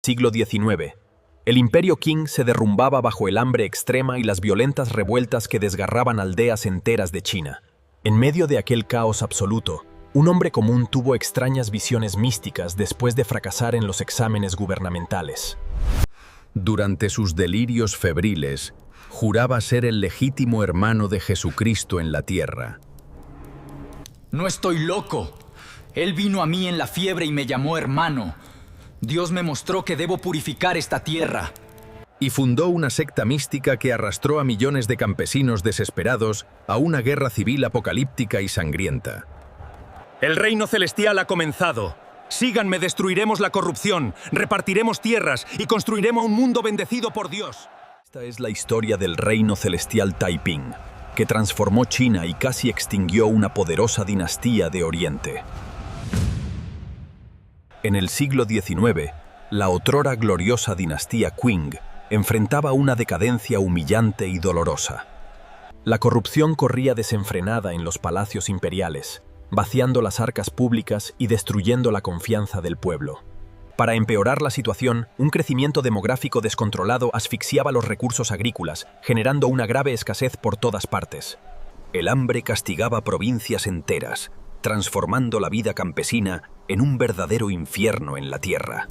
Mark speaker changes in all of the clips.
Speaker 1: Siglo XIX. El Imperio Qing se derrumbaba bajo el hambre extrema y las violentas revueltas que desgarraban aldeas enteras de China. En medio de aquel caos absoluto, un hombre común tuvo extrañas visiones místicas después de fracasar en los exámenes gubernamentales.
Speaker 2: Durante sus delirios febriles, juraba ser el legítimo hermano de Jesucristo en la tierra.
Speaker 3: No estoy loco. Él vino a mí en la fiebre y me llamó hermano. Dios me mostró que debo purificar esta tierra.
Speaker 2: Y fundó una secta mística que arrastró a millones de campesinos desesperados a una guerra civil apocalíptica y sangrienta.
Speaker 4: El reino celestial ha comenzado. Síganme, destruiremos la corrupción, repartiremos tierras y construiremos un mundo bendecido por Dios.
Speaker 1: Esta es la historia del reino celestial Taiping, que transformó China y casi extinguió una poderosa dinastía de Oriente. En el siglo XIX, la otrora gloriosa dinastía Qing enfrentaba una decadencia humillante y dolorosa. La corrupción corría desenfrenada en los palacios imperiales, vaciando las arcas públicas y destruyendo la confianza del pueblo. Para empeorar la situación, un crecimiento demográfico descontrolado asfixiaba los recursos agrícolas, generando una grave escasez por todas partes. El hambre castigaba provincias enteras, transformando la vida campesina en un verdadero infierno en la tierra.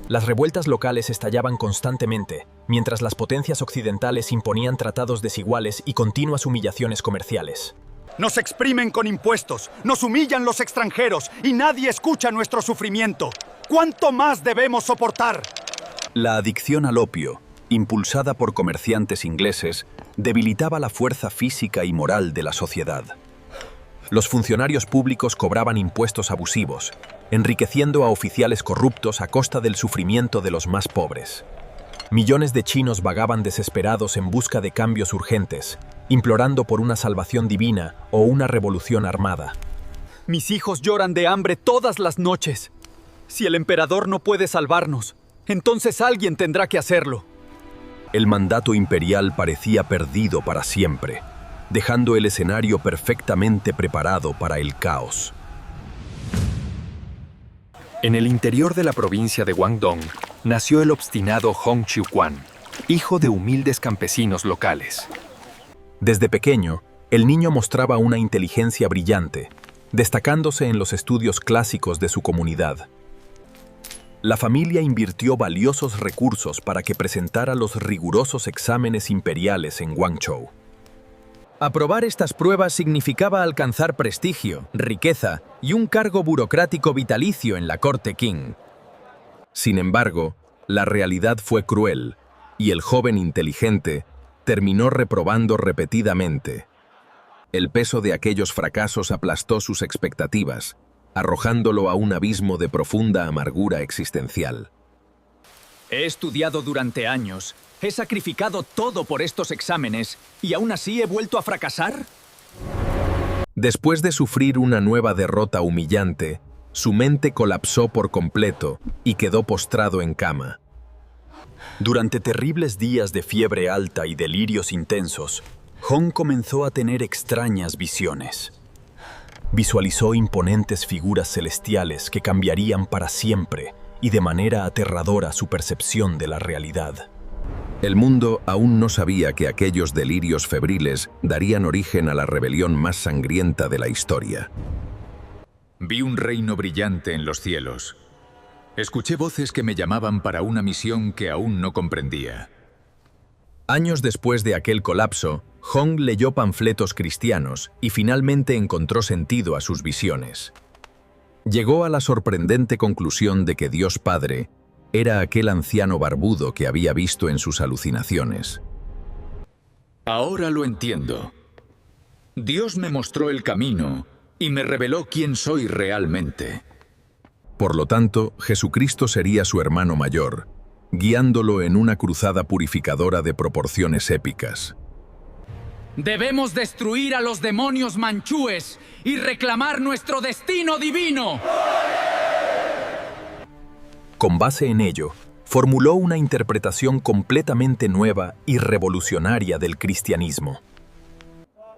Speaker 1: Las revueltas locales estallaban constantemente, mientras las potencias occidentales imponían tratados desiguales y continuas humillaciones comerciales.
Speaker 5: Nos exprimen con impuestos, nos humillan los extranjeros y nadie escucha nuestro sufrimiento. ¿Cuánto más debemos soportar?
Speaker 1: La adicción al opio, impulsada por comerciantes ingleses, debilitaba la fuerza física y moral de la sociedad. Los funcionarios públicos cobraban impuestos abusivos, enriqueciendo a oficiales corruptos a costa del sufrimiento de los más pobres. Millones de chinos vagaban desesperados en busca de cambios urgentes, implorando por una salvación divina o una revolución armada.
Speaker 6: Mis hijos lloran de hambre todas las noches. Si el emperador no puede salvarnos, entonces alguien tendrá que hacerlo.
Speaker 1: El mandato imperial parecía perdido para siempre, dejando el escenario perfectamente preparado para el caos.
Speaker 7: En el interior de la provincia de Guangdong nació el obstinado Hong Xiuquan, hijo de humildes campesinos locales.
Speaker 1: Desde pequeño, el niño mostraba una inteligencia brillante, destacándose en los estudios clásicos de su comunidad. La familia invirtió valiosos recursos para que presentara los rigurosos exámenes imperiales en Guangzhou.
Speaker 2: Aprobar estas pruebas significaba alcanzar prestigio, riqueza y un cargo burocrático vitalicio en la corte Qing. Sin embargo, la realidad fue cruel, y el joven inteligente terminó reprobando repetidamente. El peso de aquellos fracasos aplastó sus expectativas, arrojándolo a un abismo de profunda amargura existencial.
Speaker 3: He estudiado durante años, he sacrificado todo por estos exámenes y aún así he vuelto a fracasar.
Speaker 2: Después de sufrir una nueva derrota humillante, su mente colapsó por completo y quedó postrado en cama.
Speaker 1: Durante terribles días de fiebre alta y delirios intensos, Hong comenzó a tener extrañas visiones. Visualizó imponentes figuras celestiales que cambiarían para siempre y de manera aterradora su percepción de la realidad.
Speaker 2: El mundo aún no sabía que aquellos delirios febriles darían origen a la rebelión más sangrienta de la historia.
Speaker 8: Vi un reino brillante en los cielos. Escuché voces que me llamaban para una misión que aún no comprendía.
Speaker 2: Años después de aquel colapso, Hong leyó panfletos cristianos y finalmente encontró sentido a sus visiones. Llegó a la sorprendente conclusión de que Dios Padre era aquel anciano barbudo que había visto en sus alucinaciones.
Speaker 8: Ahora lo entiendo. Dios me mostró el camino y me reveló quién soy realmente.
Speaker 2: Por lo tanto, Jesucristo sería su hermano mayor, guiándolo en una cruzada purificadora de proporciones épicas.
Speaker 3: Debemos destruir a los demonios manchúes y reclamar nuestro destino divino.
Speaker 1: Con base en ello, formuló una interpretación completamente nueva y revolucionaria del cristianismo.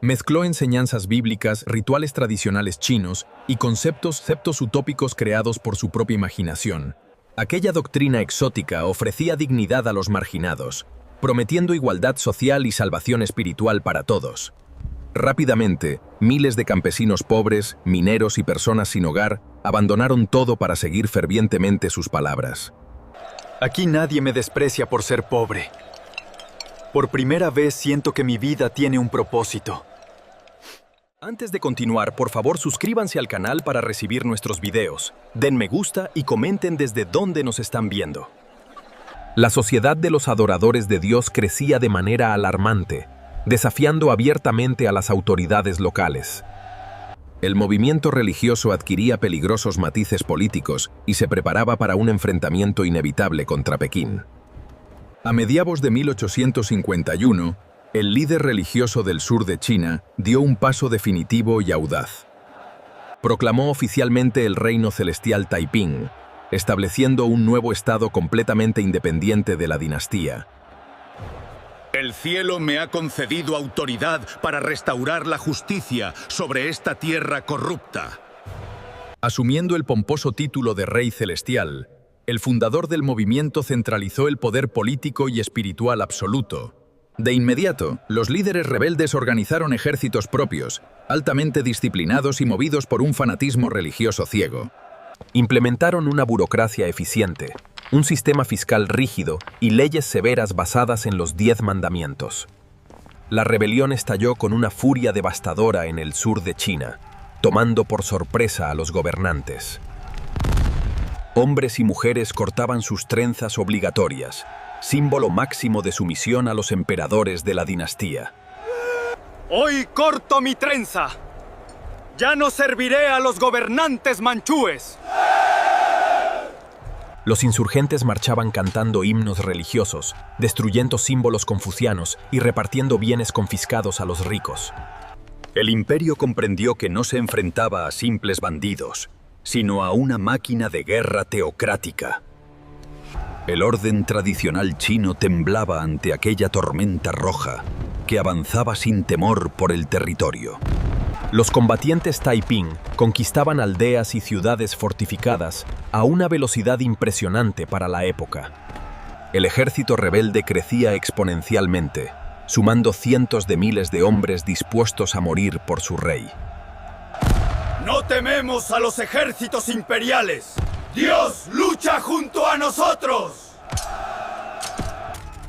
Speaker 1: Mezcló enseñanzas bíblicas, rituales tradicionales chinos y conceptos utópicos creados por su propia imaginación,
Speaker 2: Aquella doctrina exótica ofrecía dignidad a los marginados, prometiendo igualdad social y salvación espiritual para todos. Rápidamente, miles de campesinos pobres, mineros y personas sin hogar abandonaron todo para seguir fervientemente sus palabras.
Speaker 6: Aquí nadie me desprecia por ser pobre. Por primera vez siento que mi vida tiene un propósito.
Speaker 1: Antes de continuar, por favor suscríbanse al canal para recibir nuestros videos. Den me gusta y comenten desde dónde nos están viendo. La sociedad de los adoradores de Dios crecía de manera alarmante, desafiando abiertamente a las autoridades locales. El movimiento religioso adquiría peligrosos matices políticos y se preparaba para un enfrentamiento inevitable contra Pekín. A mediados de 1851, el líder religioso del sur de China dio un paso definitivo y audaz. Proclamó oficialmente el reino celestial Taiping, estableciendo un nuevo estado completamente independiente de la dinastía.
Speaker 9: El cielo me ha concedido autoridad para restaurar la justicia sobre esta tierra corrupta.
Speaker 2: Asumiendo el pomposo título de Rey Celestial, el fundador del movimiento centralizó el poder político y espiritual absoluto. De inmediato, los líderes rebeldes organizaron ejércitos propios, altamente disciplinados y movidos por un fanatismo religioso ciego. Implementaron una burocracia eficiente, un sistema fiscal rígido y leyes severas basadas en los 10 mandamientos. La rebelión estalló con una furia devastadora en el sur de China, tomando por sorpresa a los gobernantes. Hombres y mujeres cortaban sus trenzas obligatorias, símbolo máximo de sumisión a los emperadores de la dinastía.
Speaker 5: Hoy corto mi trenza. Ya no serviré a los gobernantes manchúes.
Speaker 1: Los insurgentes marchaban cantando himnos religiosos, destruyendo símbolos confucianos y repartiendo bienes confiscados a los ricos. El imperio comprendió que no se enfrentaba a simples bandidos, sino a una máquina de guerra teocrática. El orden tradicional chino temblaba ante aquella tormenta roja que avanzaba sin temor por el territorio. Los combatientes Taiping conquistaban aldeas y ciudades fortificadas a una velocidad impresionante para la época. El ejército rebelde crecía exponencialmente, sumando cientos de miles de hombres dispuestos a morir por su rey.
Speaker 5: No tememos a los ejércitos imperiales. ¡Dios lucha junto a nosotros!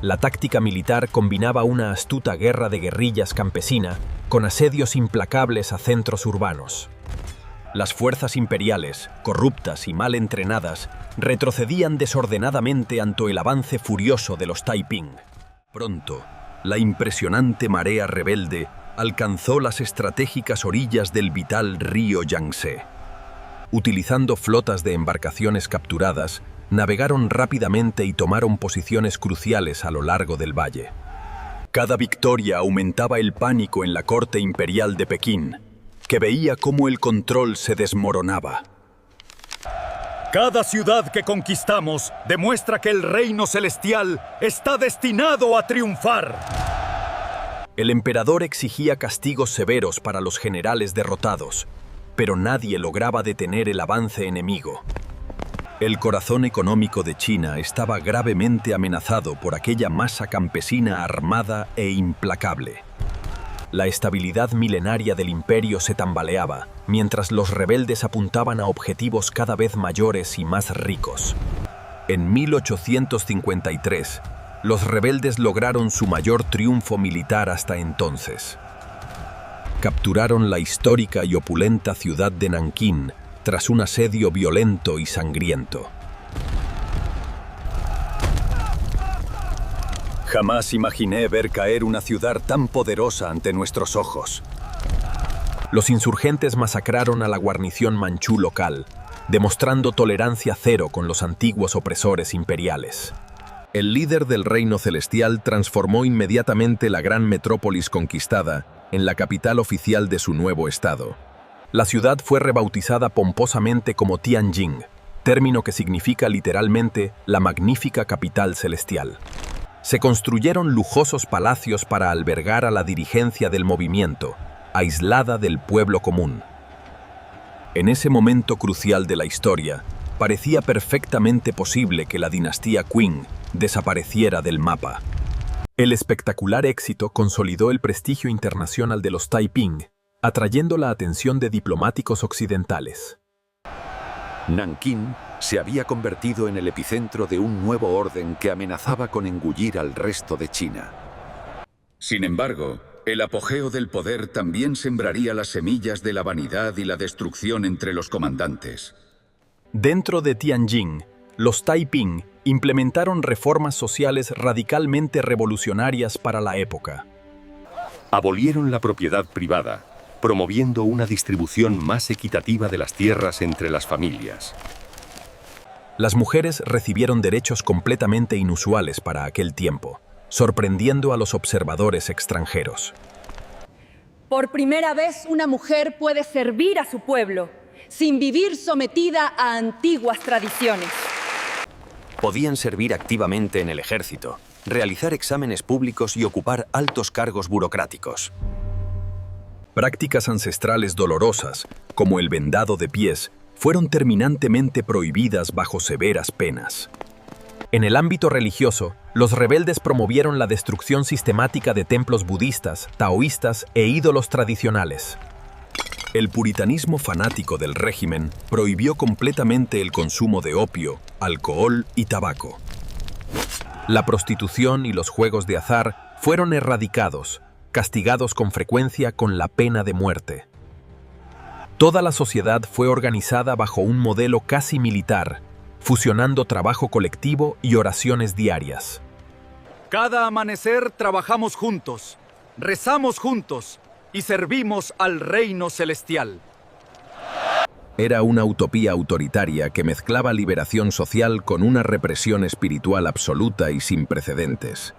Speaker 1: La táctica militar combinaba una astuta guerra de guerrillas campesina con asedios implacables a centros urbanos. Las fuerzas imperiales, corruptas y mal entrenadas, retrocedían desordenadamente ante el avance furioso de los Taiping. Pronto, la impresionante marea rebelde alcanzó las estratégicas orillas del vital río Yangtze. Utilizando flotas de embarcaciones capturadas, navegaron rápidamente y tomaron posiciones cruciales a lo largo del valle. Cada victoria aumentaba el pánico en la corte imperial de Pekín, que veía cómo el control se desmoronaba.
Speaker 5: Cada ciudad que conquistamos demuestra que el reino celestial está destinado a triunfar.
Speaker 1: El emperador exigía castigos severos para los generales derrotados, pero nadie lograba detener el avance enemigo. El corazón económico de China estaba gravemente amenazado por aquella masa campesina armada e implacable. La estabilidad milenaria del imperio se tambaleaba, mientras los rebeldes apuntaban a objetivos cada vez mayores y más ricos. En 1853, los rebeldes lograron su mayor triunfo militar hasta entonces. Capturaron la histórica y opulenta ciudad de Nankín tras un asedio violento y sangriento. Jamás imaginé ver caer una ciudad tan poderosa ante nuestros ojos. Los insurgentes masacraron a la guarnición manchú local, demostrando tolerancia cero con los antiguos opresores imperiales. El líder del reino celestial transformó inmediatamente la gran metrópolis conquistada en la capital oficial de su nuevo estado. La ciudad fue rebautizada pomposamente como Tianjin, término que significa literalmente la magnífica capital celestial. Se construyeron lujosos palacios para albergar a la dirigencia del movimiento, aislada del pueblo común. En ese momento crucial de la historia, parecía perfectamente posible que la dinastía Qing desapareciera del mapa. El espectacular éxito consolidó el prestigio internacional de los Taiping, atrayendo la atención de diplomáticos occidentales.
Speaker 10: Nankín se había convertido en el epicentro de un nuevo orden que amenazaba con engullir al resto de China.
Speaker 8: Sin embargo, el apogeo del poder también sembraría las semillas de la vanidad y la destrucción entre los comandantes.
Speaker 1: Dentro de Tianjin, los Taiping implementaron reformas sociales radicalmente revolucionarias para la época.
Speaker 11: Abolieron la propiedad privada, promoviendo una distribución más equitativa de las tierras entre las familias.
Speaker 1: Las mujeres recibieron derechos completamente inusuales para aquel tiempo, sorprendiendo a los observadores extranjeros.
Speaker 12: Por primera vez, una mujer puede servir a su pueblo, sin vivir sometida a antiguas tradiciones.
Speaker 13: Podían servir activamente en el ejército, realizar exámenes públicos y ocupar altos cargos burocráticos.
Speaker 1: Prácticas ancestrales dolorosas, como el vendado de pies, fueron terminantemente prohibidas bajo severas penas. En el ámbito religioso, los rebeldes promovieron la destrucción sistemática de templos budistas, taoístas e ídolos tradicionales. El puritanismo fanático del régimen prohibió completamente el consumo de opio, alcohol y tabaco. La prostitución y los juegos de azar fueron erradicados, castigados con frecuencia con la pena de muerte. Toda la sociedad fue organizada bajo un modelo casi militar, fusionando trabajo colectivo y oraciones diarias.
Speaker 5: Cada amanecer trabajamos juntos, rezamos juntos y servimos al reino celestial.
Speaker 1: Era una utopía autoritaria que mezclaba liberación social con una represión espiritual absoluta y sin precedentes.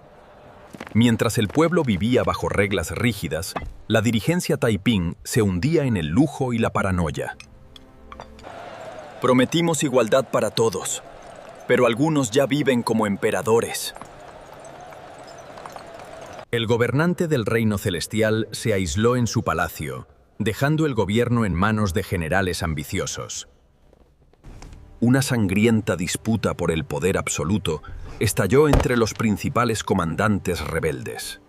Speaker 1: Mientras el pueblo vivía bajo reglas rígidas, la dirigencia Taiping se hundía en el lujo y la paranoia.
Speaker 6: Prometimos igualdad para todos, pero algunos ya viven como emperadores.
Speaker 2: El gobernante del reino celestial se aisló en su palacio, dejando el gobierno en manos de generales ambiciosos.
Speaker 1: Una sangrienta disputa por el poder absoluto estalló entre los principales comandantes rebeldes.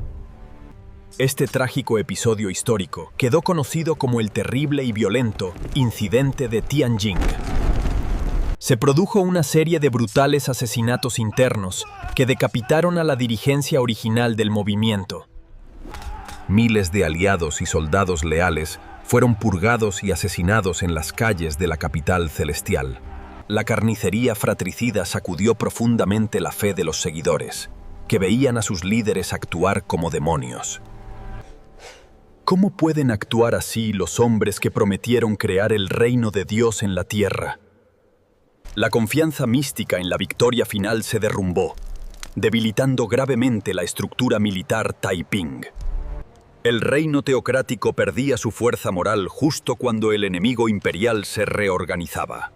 Speaker 2: Este trágico episodio histórico quedó conocido como el terrible y violento Incidente de Tianjin. Se produjo una serie de brutales asesinatos internos que decapitaron a la dirigencia original del movimiento.
Speaker 1: Miles de aliados y soldados leales fueron purgados y asesinados en las calles de la capital celestial. La carnicería fratricida sacudió profundamente la fe de los seguidores, que veían a sus líderes actuar como demonios.
Speaker 2: ¿Cómo pueden actuar así los hombres que prometieron crear el reino de Dios en la tierra? La confianza mística en la victoria final se derrumbó, debilitando gravemente la estructura militar Taiping. El reino teocrático perdía su fuerza moral justo cuando el enemigo imperial se reorganizaba.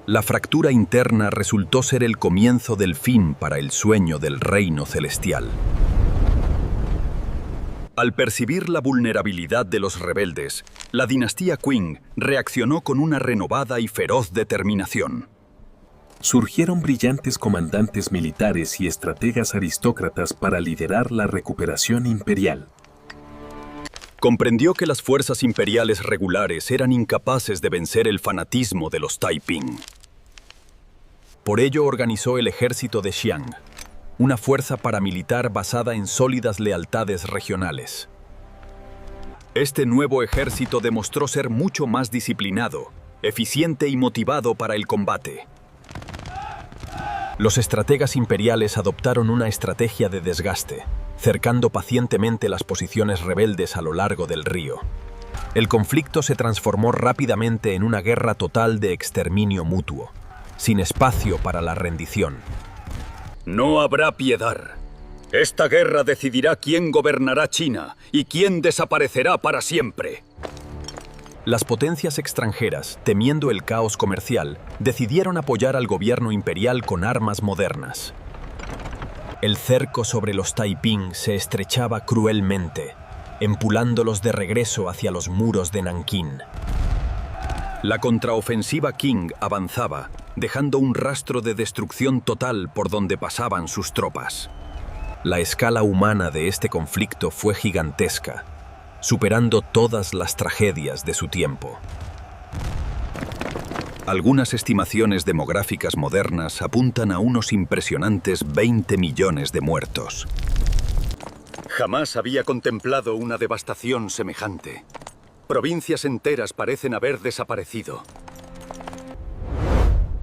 Speaker 1: La fractura interna resultó ser el comienzo del fin para el sueño del reino celestial.
Speaker 2: Al percibir la vulnerabilidad de los rebeldes, la dinastía Qing reaccionó con una renovada y feroz determinación.
Speaker 11: Surgieron brillantes comandantes militares y estrategas aristócratas para liderar la recuperación imperial.
Speaker 2: Comprendió que las fuerzas imperiales regulares eran incapaces de vencer el fanatismo de los Taiping. Por ello organizó el ejército de Xiang, una fuerza paramilitar basada en sólidas lealtades regionales. Este nuevo ejército demostró ser mucho más disciplinado, eficiente y motivado para el combate.
Speaker 1: Los estrategas imperiales adoptaron una estrategia de desgaste, cercando pacientemente las posiciones rebeldes a lo largo del río. El conflicto se transformó rápidamente en una guerra total de exterminio mutuo, sin espacio para la rendición.
Speaker 6: No habrá piedad. Esta guerra decidirá quién gobernará China y quién desaparecerá para siempre.
Speaker 1: Las potencias extranjeras, temiendo el caos comercial, decidieron apoyar al gobierno imperial con armas modernas. El cerco sobre los Taiping se estrechaba cruelmente, empujándolos de regreso hacia los muros de Nankín. La contraofensiva Qing avanzaba, dejando un rastro de destrucción total por donde pasaban sus tropas. La escala humana de este conflicto fue gigantesca, superando todas las tragedias de su tiempo. Algunas estimaciones demográficas modernas apuntan a unos impresionantes 20 millones de muertos.
Speaker 5: Jamás había contemplado una devastación semejante. Provincias enteras parecen haber desaparecido.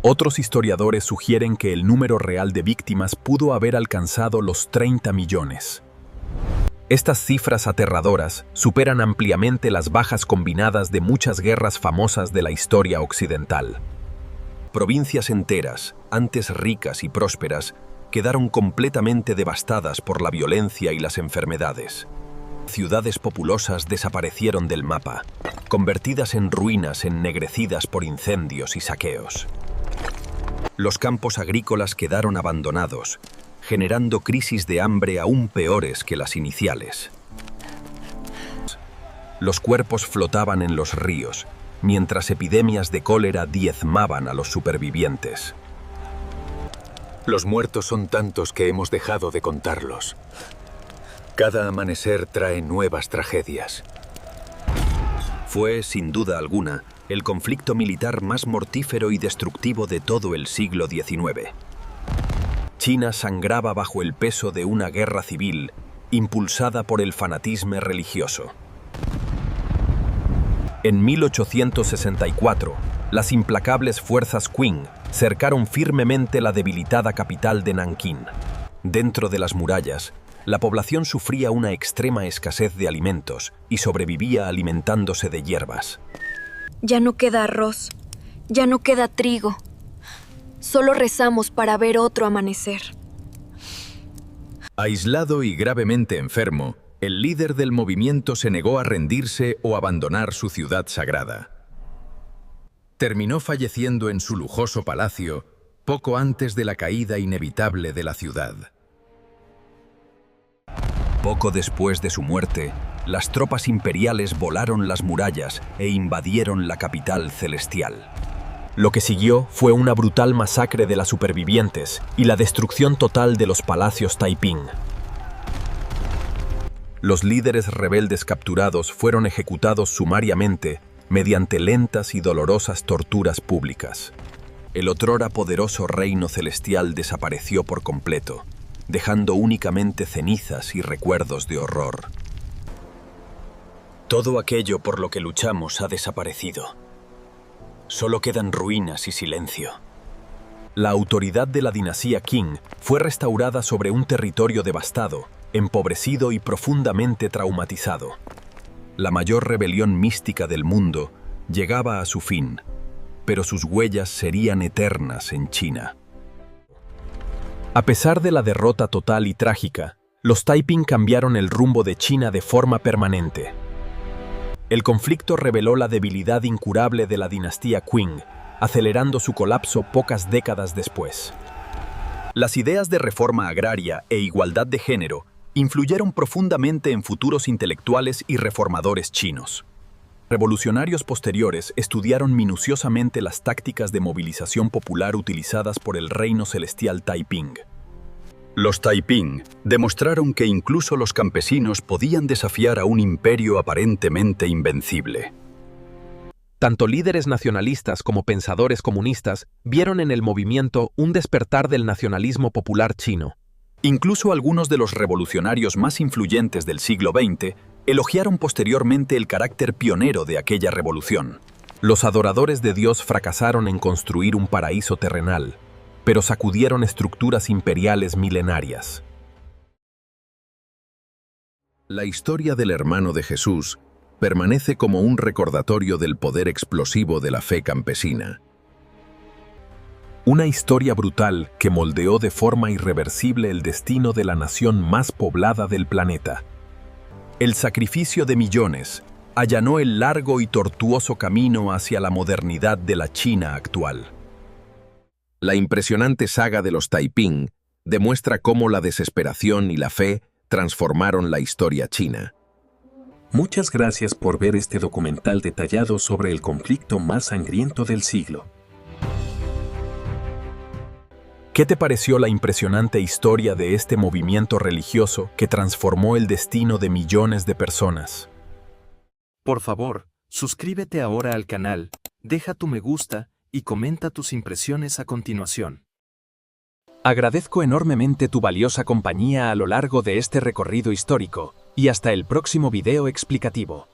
Speaker 1: Otros historiadores sugieren que el número real de víctimas pudo haber alcanzado los 30 millones. Estas cifras aterradoras superan ampliamente las bajas combinadas de muchas guerras famosas de la historia occidental. Provincias enteras, antes ricas y prósperas, quedaron completamente devastadas por la violencia y las enfermedades. Ciudades populosas desaparecieron del mapa, convertidas en ruinas ennegrecidas por incendios y saqueos. Los campos agrícolas quedaron abandonados, generando crisis de hambre aún peores que las iniciales. Los cuerpos flotaban en los ríos, mientras epidemias de cólera diezmaban a los supervivientes.
Speaker 10: Los muertos son tantos que hemos dejado de contarlos. Cada amanecer trae nuevas tragedias.
Speaker 1: Fue, sin duda alguna, el conflicto militar más mortífero y destructivo de todo el siglo XIX. China sangraba bajo el peso de una guerra civil impulsada por el fanatismo religioso. En 1864, las implacables fuerzas Qing cercaron firmemente la debilitada capital de Nankín. Dentro de las murallas, la población sufría una extrema escasez de alimentos y sobrevivía alimentándose de hierbas.
Speaker 14: Ya no queda arroz, ya no queda trigo. Solo rezamos para ver otro amanecer.
Speaker 2: Aislado y gravemente enfermo, el líder del movimiento se negó a rendirse o abandonar su ciudad sagrada. Terminó falleciendo en su lujoso palacio poco antes de la caída inevitable de la ciudad.
Speaker 1: Poco después de su muerte, las tropas imperiales volaron las murallas e invadieron la capital celestial. Lo que siguió fue una brutal masacre de las supervivientes y la destrucción total de los palacios Taiping. Los líderes rebeldes capturados fueron ejecutados sumariamente mediante lentas y dolorosas torturas públicas. El otrora poderoso reino celestial desapareció por completo, dejando únicamente cenizas y recuerdos de horror. Todo aquello por lo que luchamos ha desaparecido. Solo quedan ruinas y silencio. La autoridad de la dinastía Qing fue restaurada sobre un territorio devastado, empobrecido y profundamente traumatizado. La mayor rebelión mística del mundo llegaba a su fin, pero sus huellas serían eternas en China. A pesar de la derrota total y trágica, los Taiping cambiaron el rumbo de China de forma permanente. El conflicto reveló la debilidad incurable de la dinastía Qing, acelerando su colapso pocas décadas después. Las ideas de reforma agraria e igualdad de género influyeron profundamente en futuros intelectuales y reformadores chinos. Revolucionarios posteriores estudiaron minuciosamente las tácticas de movilización popular utilizadas por el reino celestial Taiping. Los Taiping demostraron que incluso los campesinos podían desafiar a un imperio aparentemente invencible.
Speaker 2: Tanto líderes nacionalistas como pensadores comunistas vieron en el movimiento un despertar del nacionalismo popular chino.
Speaker 1: Incluso algunos de los revolucionarios más influyentes del siglo XX elogiaron posteriormente el carácter pionero de aquella revolución. Los adoradores de Dios fracasaron en construir un paraíso terrenal, pero sacudieron estructuras imperiales milenarias.
Speaker 15: La historia del hermano de Jesús permanece como un recordatorio del poder explosivo de la fe campesina.
Speaker 1: Una historia brutal que moldeó de forma irreversible el destino de la nación más poblada del planeta. El sacrificio de millones allanó el largo y tortuoso camino hacia la modernidad de la China actual.
Speaker 15: La impresionante saga de los Taiping demuestra cómo la desesperación y la fe transformaron la historia china.
Speaker 16: Muchas gracias por ver este documental detallado sobre el conflicto más sangriento del siglo.
Speaker 1: ¿Qué te pareció la impresionante historia de este movimiento religioso que transformó el destino de millones de personas?
Speaker 17: Por favor, suscríbete ahora al canal, deja tu me gusta y comenta tus impresiones a continuación.
Speaker 2: Agradezco enormemente tu valiosa compañía a lo largo de este recorrido histórico, y hasta el próximo video explicativo.